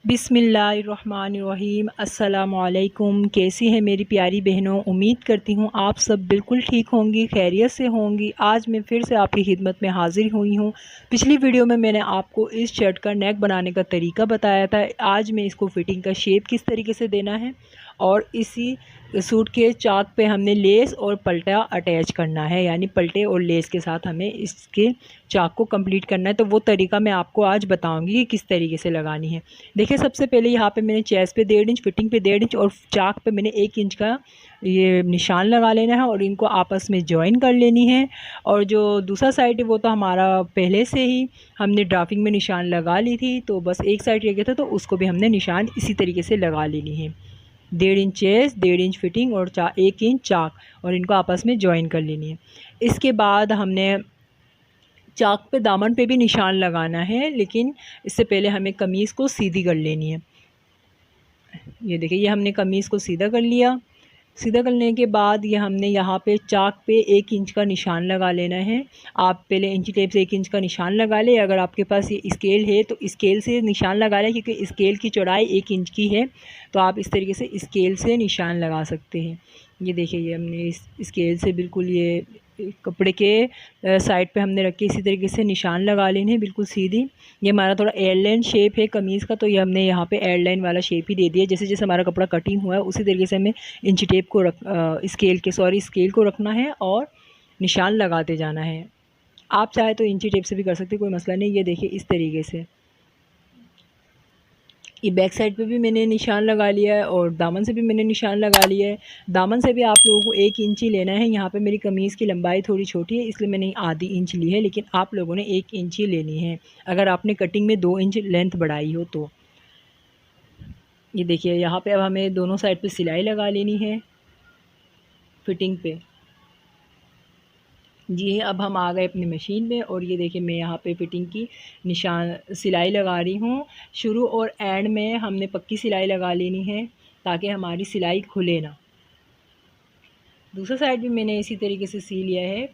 बिस्मिल्लाहिर्रहमानिर्रहीम। अस्सलामुअलैकुम। कैसी हैं मेरी प्यारी बहनों? उम्मीद करती हूँ आप सब बिल्कुल ठीक होंगी, खैरियत से होंगी। आज मैं फिर से आपकी खिदमत में हाज़िर हुई हूँ। पिछली वीडियो में मैंने आपको इस शर्ट का नेक बनाने का तरीका बताया था। आज मैं इसको फ़िटिंग का शेप किस तरीके से देना है और इसी सूट के चाक पे हमने लेस और पल्टा अटैच करना है, यानी पल्टे और लेस के साथ हमें इसके चाक को कंप्लीट करना है। तो वो तरीका मैं आपको आज बताऊंगी कि किस तरीके से लगानी है। देखिए, सबसे पहले यहाँ पे मैंने चेस्ट पे 1.5 इंच, फिटिंग पे 1.5 इंच और चाक पे मैंने 1 इंच का ये निशान लगा लेना है और इनको आपस में जॉइन कर लेनी है। और जो दूसरा साइड है वो तो हमारा पहले से ही हमने ड्राफ्टिंग में निशान लगा ली थी, तो बस एक साइड रह गया था, तो उसको भी हमने निशान इसी तरीके से लगा लेनी है। 1.5 इंच चेस्ट, 1.5 इंच फिटिंग और 1 इंच चाक, और इनको आपस में जॉइन कर लेनी है। इसके बाद हमने चाक पे दामन पे भी निशान लगाना है, लेकिन इससे पहले हमें कमीज़ को सीधी कर लेनी है। ये देखिए, ये हमने कमीज़ को सीधा कर लिया। सीधा करने के बाद ये हमने यहाँ पे चाक पे 1 इंच का निशान लगा लेना है। आप पहले इंची टेप से 1 इंच का निशान लगा लें। अगर आपके पास ये स्केल है तो स्केल से निशान लगा लें, क्योंकि स्केल की चौड़ाई 1 इंच की है, तो आप इस तरीके से स्केल से निशान लगा सकते हैं। ये देखिए, ये हमने इस स्केल से बिल्कुल ये कपड़े के साइड पे हमने रख के इसी तरीके से निशान लगा लेने हैं, बिल्कुल सीधी। ये हमारा थोड़ा एयरलाइन शेप है कमीज़ का, तो ये हमने यहाँ पे एयरलाइन वाला शेप ही दे दिया। जैसे जैसे हमारा कपड़ा कटिंग हुआ है उसी तरीके से हमें इंची टेप को स्केल को रखना है और निशान लगाते जाना है। आप चाहे तो इंची टेप से भी कर सकते हैं, कोई मसला नहीं। ये देखिए, इस तरीके से ये बैक साइड पे भी मैंने निशान लगा लिया है और दामन से भी मैंने निशान लगा लिया है। दामन से भी आप लोगों को 1 इंच ही लेना है। यहाँ पे मेरी कमीज़ की लंबाई थोड़ी छोटी है, इसलिए मैंने आधी इंच ली है, लेकिन आप लोगों ने 1 इंच ही लेनी है अगर आपने कटिंग में 2 इंच लेंथ बढ़ाई हो तो। ये देखिए, यहाँ पे अब हमें दोनों साइड पे सिलाई लगा लेनी है फिटिंग पे। जी, अब हम आ गए अपनी मशीन में और ये देखिए, मैं यहाँ पे फ़िटिंग की निशान सिलाई लगा रही हूँ। शुरू और एंड में हमने पक्की सिलाई लगा लेनी है ताकि हमारी सिलाई खुले ना। दूसरा साइड भी मैंने इसी तरीके से सी लिया है।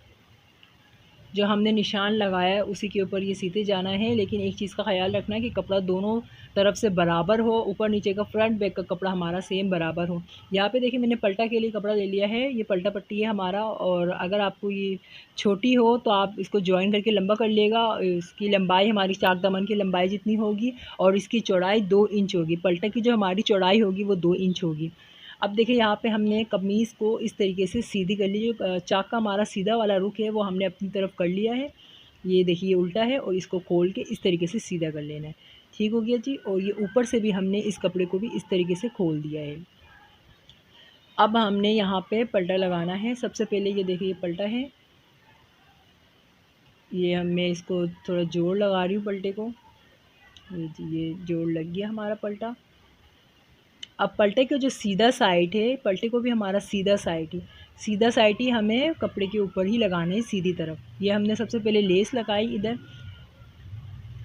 जो हमने निशान लगाया है उसी के ऊपर ये सीते जाना है, लेकिन एक चीज़ का ख़याल रखना है कि कपड़ा दोनों तरफ से बराबर हो, ऊपर नीचे का फ्रंट बैक का कपड़ा हमारा सेम बराबर हो। यहाँ पे देखिए, मैंने पल्टा के लिए कपड़ा ले लिया है। ये पल्टा पट्टी है हमारा, और अगर आपको ये छोटी हो तो आप इसको जॉइन करके लंबा कर लेगा। इसकी लंबाई हमारी चाक दामन की लंबाई जितनी होगी और इसकी चौड़ाई 2 इंच होगी। पल्टा की जो हमारी चौड़ाई होगी वो 2 इंच होगी। अब देखिए, यहाँ पे हमने कमीज़ को इस तरीके से सीधी कर ली। जो चाक का हमारा सीधा वाला रुख है वो हमने अपनी तरफ कर लिया है। ये देखिए, ये उल्टा है और इसको खोल के इस तरीके से सीधा कर लेना है। ठीक हो गया जी। और ये ऊपर से भी हमने इस कपड़े को भी इस तरीके से खोल दिया है। अब हमने यहाँ पे पल्टा लगाना है। सबसे पहले ये देखिए, ये पल्टा है। मैं इसको थोड़ा जोड़ लगा रही हूँ पल्टे को। ये जोड़ लग गया हमारा पल्टा। अब पल्टे का जो सीधा साइड है, पल्टे को भी हमारा सीधा साइड ही हमें कपड़े के ऊपर ही लगाना है, सीधी तरफ। ये हमने सबसे पहले लेस लगाई। इधर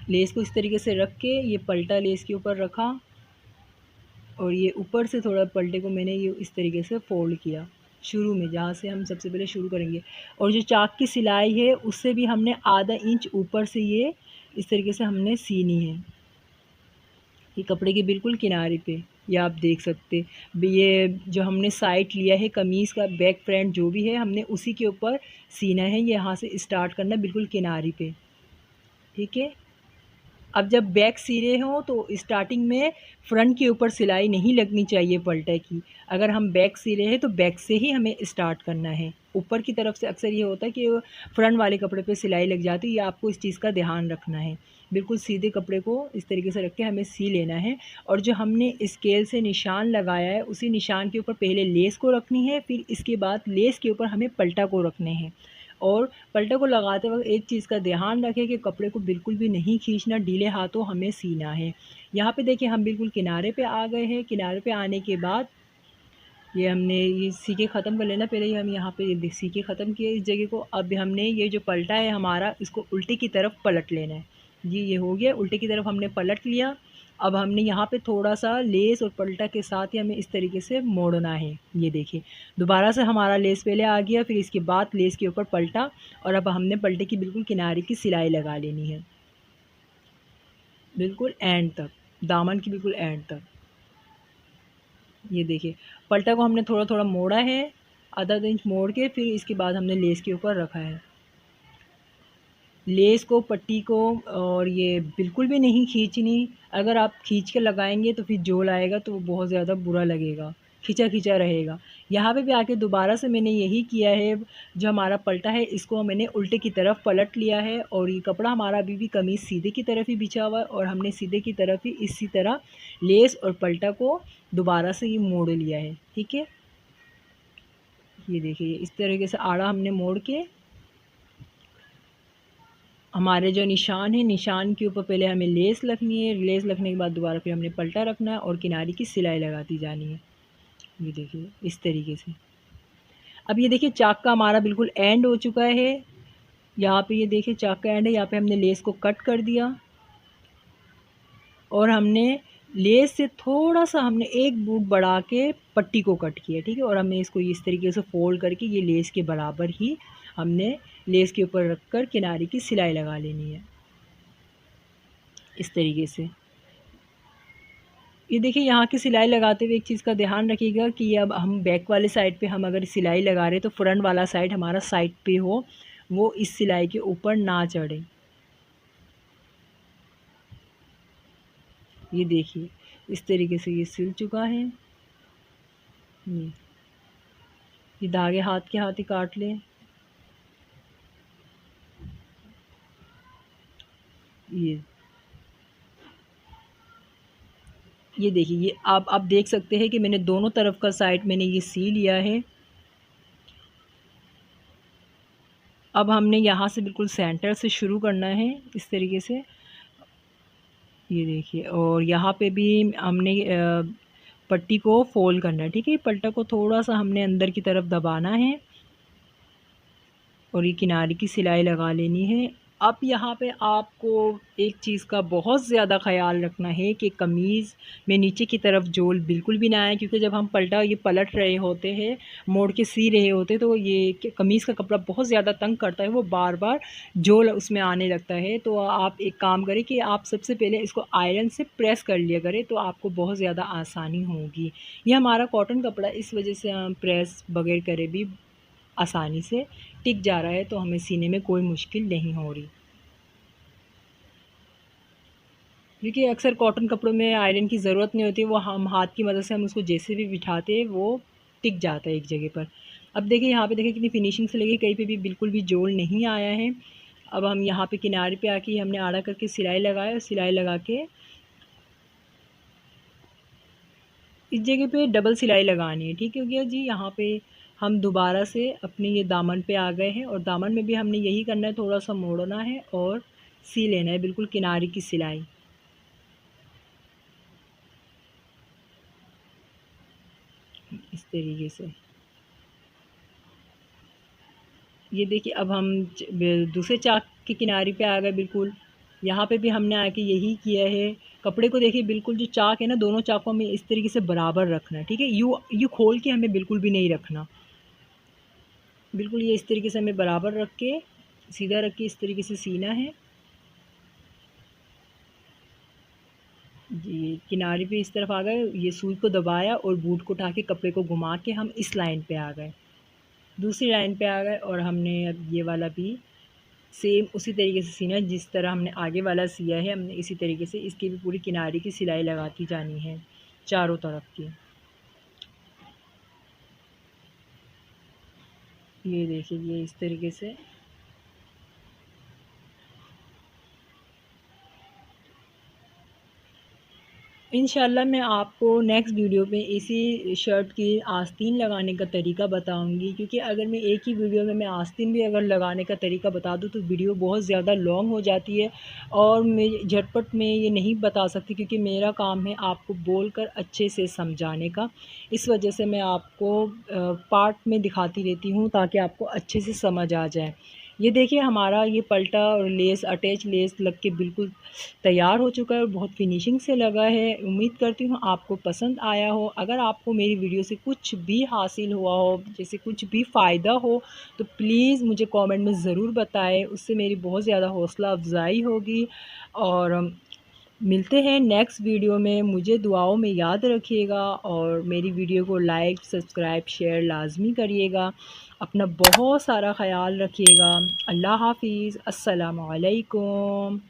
लेस को इस तरीके से रख के ये पल्टा लेस के ऊपर रखा और ये ऊपर से थोड़ा पल्टे को मैंने ये इस तरीके से फोल्ड किया शुरू में, जहाँ से हम सबसे पहले शुरू करेंगे। और जो चाक की सिलाई है उससे भी हमने आधा इंच ऊपर से ये इस तरीके से हमने सीनी है, ये कपड़े के बिल्कुल किनारे पे। ये आप देख सकते, ये जो हमने साइड लिया है कमीज़ का, बैक फ्रंट जो भी है, हमने उसी के ऊपर सीना है। ये यहाँ से स्टार्ट करना बिल्कुल किनारे पे, ठीक है। अब जब बैक सी रहे हो तो स्टार्टिंग में फ्रंट के ऊपर सिलाई नहीं लगनी चाहिए पल्टे की। अगर हम बैक सी रहे हैं तो बैक से ही हमें स्टार्ट करना है। ऊपर की तरफ से अक्सर ये होता है कि फ्रंट वाले कपड़े पे सिलाई लग जाती है। ये आपको इस चीज़ का ध्यान रखना है। बिल्कुल सीधे कपड़े को इस तरीके से रख के हमें सी लेना है। और जो हमने स्केल से निशान लगाया है उसी निशान के ऊपर पहले लेस को रखनी है, फिर इसके बाद लेस के ऊपर हमें पल्टा को रखने हैं। और पल्टे को लगाते वक्त एक चीज़ का ध्यान रखें कि कपड़े को बिल्कुल भी नहीं खींचना, ढीले हाथों हमें सीना है। यहाँ पे देखिए, हम बिल्कुल किनारे पे आ गए हैं। किनारे पे आने के बाद ये हमने ये सीके ख़त्म कर लेना। पहले ही हम यहाँ पे सीके ख़त्म किए इस जगह को। अब हमने ये जो पलटा है हमारा, इसको उल्टे की तरफ पलट लेना है। जी, ये हो गया, उल्टे की तरफ हमने पलट लिया। अब हमने यहाँ पे थोड़ा-सा लेस और पलटा के साथ ही हमें इस तरीके से मोड़ना है। ये देखिए, दोबारा से हमारा लेस पहले आ गया, फिर इसके बाद लेस के ऊपर पलटा, और अब हमने पलटे की बिल्कुल किनारे की सिलाई लगा लेनी है, बिल्कुल एंड तक। दामन की बिल्कुल एंड तक। ये देखिए पल्टा को हमने थोड़ा थोड़ा मोड़ा है, आधा इंच मोड़ के फिर इसके बाद हमने लेस के ऊपर रखा है। लेस को, पट्टी को और ये बिल्कुल भी नहीं खींचनी। अगर आप खींच के लगाएंगे तो फिर जोल आएगा तो वो बहुत ज़्यादा बुरा लगेगा, खिंचा खिंचा रहेगा। यहाँ पे भी आके दोबारा से मैंने यही किया है। जो हमारा पल्टा है इसको मैंने उल्टे की तरफ पलट लिया है और ये कपड़ा हमारा अभी भी कमीज़ सीधे की तरफ ही बिछा हुआ है और हमने सीधे की तरफ ही इसी तरह लेस और पल्टा को दोबारा से ये मोड़ लिया है। ठीक है, ये देखिए इस तरीके से आड़ा हमने मोड़ के हमारे जो निशान है, निशान के ऊपर पहले हमें लेस लगनी है। लेस लगने के बाद दोबारा फिर हमने पल्टा रखना है और किनारे की सिलाई लगाती जानी है। ये देखिए इस तरीके से। अब ये देखिए चाक का हमारा बिल्कुल एंड हो चुका है। यहाँ पे ये देखिए चाक का एंड है, यहाँ पे हमने लेस को कट कर दिया और हमने लेस से थोड़ा सा हमने एक बूट बढ़ा के पट्टी को कट किया। ठीक है, और हमने इसको इस तरीके से फोल्ड करके ये लेस के बराबर ही हमने लेस के ऊपर रख कर किनारे की सिलाई लगा लेनी है इस तरीके से। ये देखिए यहाँ की सिलाई लगाते हुए एक चीज़ का ध्यान रखिएगा कि अब हम बैक वाले साइड पे हम अगर सिलाई लगा रहे हैं तो फ्रंट वाला साइड हमारा साइड पे हो, वो इस सिलाई के ऊपर ना चढ़े। ये देखिए इस तरीके से ये सिल चुका है। ये धागे हाथ के हाथ ही काट लें। ये देखिए ये आप देख सकते हैं कि मैंने दोनों तरफ का साइड मैंने ये सी लिया है। अब हमने यहाँ से बिल्कुल सेंटर से शुरू करना है इस तरीके से। ये देखिए और यहाँ पे भी हमने पट्टी को फोल्ड करना है। ठीक है, पट्टा को थोड़ा सा हमने अंदर की तरफ दबाना है और ये किनारे की सिलाई लगा लेनी है। अब यहाँ पे आपको एक चीज़ का बहुत ज़्यादा ख़याल रखना है कि कमीज़ में नीचे की तरफ जोल बिल्कुल भी ना आए, क्योंकि जब हम पलटा ये पलट रहे होते हैं, मोड़ के सी रहे होते हैं, तो ये कमीज़ का कपड़ा बहुत ज़्यादा तंग करता है, वो बार बार जोल उसमें आने लगता है। तो आप एक काम करें कि आप सबसे पहले इसको आयरन से प्रेस कर लिया करें, तो आपको बहुत ज़्यादा आसानी होगी। ये हमारा कॉटन कपड़ा इस वजह से हम प्रेस बगैर करे भी आसानी से टिक जा रहा है, तो हमें सीने में कोई मुश्किल नहीं हो रही। क्योंकि अक्सर कॉटन कपड़ों में आयरन की ज़रूरत नहीं होती, वो हम हाथ की मदद से हम उसको जैसे भी बिठाते हैं वो टिक जाता है एक जगह पर। अब देखिए यहाँ पे देखिए कितनी फिनिशिंग से लगी, कहीं पे भी बिल्कुल भी जोड़ नहीं आया है। अब हम यहाँ पे किनारे पे आके हमने आड़ा करके सिलाई लगाया और सिलाई लगा के इस जगह पे डबल सिलाई लगानी है। ठीक हो गया जी। यहाँ पे हम दोबारा से अपने ये दामन पे आ गए हैं और दामन में भी हमने यही करना है, थोड़ा सा मोड़ना है और सी लेना है बिल्कुल किनारे की सिलाई इस तरीके से। ये देखिए अब हम दूसरे चाक के किनारे पे आ गए बिल्कुल। यहाँ पे भी हमने आके यही किया है। कपड़े को देखिए बिल्कुल जो चाक है ना, दोनों चाकों में इस तरीके से बराबर रखना है। ठीक है, यूँ खोल के हमें बिल्कुल भी नहीं रखना, बिल्कुल ये इस तरीके से हमें बराबर रख के सीधा रख के इस तरीके से सीना है। जी किनारे पे इस तरफ आ गए, ये सुई को दबाया और बूट को उठा के कपड़े को घुमा के हम इस लाइन पे आ गए, दूसरी लाइन पे आ गए और हमने अब ये वाला भी सेम उसी तरीके से सीना है जिस तरह हमने आगे वाला सिया है। हमने इसी तरीके से इसकी भी पूरी किनारे की सिलाई लगाती जानी है चारों तरफ की। ये देखिए ये इस तरीके से। इंशाल्लाह मैं आपको नेक्स्ट वीडियो में इसी शर्ट की आस्तीन लगाने का तरीका बताऊंगी, क्योंकि अगर मैं एक ही वीडियो में मैं आस्तीन भी अगर लगाने का तरीका बता दूं तो वीडियो बहुत ज़्यादा लॉन्ग हो जाती है और मैं झटपट में ये नहीं बता सकती, क्योंकि मेरा काम है आपको बोलकर अच्छे से समझाने का। इस वजह से मैं आपको पार्ट में दिखाती रहती हूँ ताकि आपको अच्छे से समझ आ जाए। ये देखिए हमारा ये पल्टा और लेस अटैच लेस लग के बिल्कुल तैयार हो चुका है और बहुत फिनिशिंग से लगा है। उम्मीद करती हूँ आपको पसंद आया हो। अगर आपको मेरी वीडियो से कुछ भी हासिल हुआ हो, जैसे कुछ भी फ़ायदा हो, तो प्लीज़ मुझे कमेंट में ज़रूर बताएं, उससे मेरी बहुत ज़्यादा हौसला अफजाई होगी। और मिलते हैं नेक्स्ट वीडियो में। मुझे दुआओं में याद रखिएगा और मेरी वीडियो को लाइक सब्सक्राइब शेयर लाजमी करिएगा। अपना बहुत सारा ख्याल रखिएगा। अल्लाह हाफिज़। अस्सलामु अलैकुम।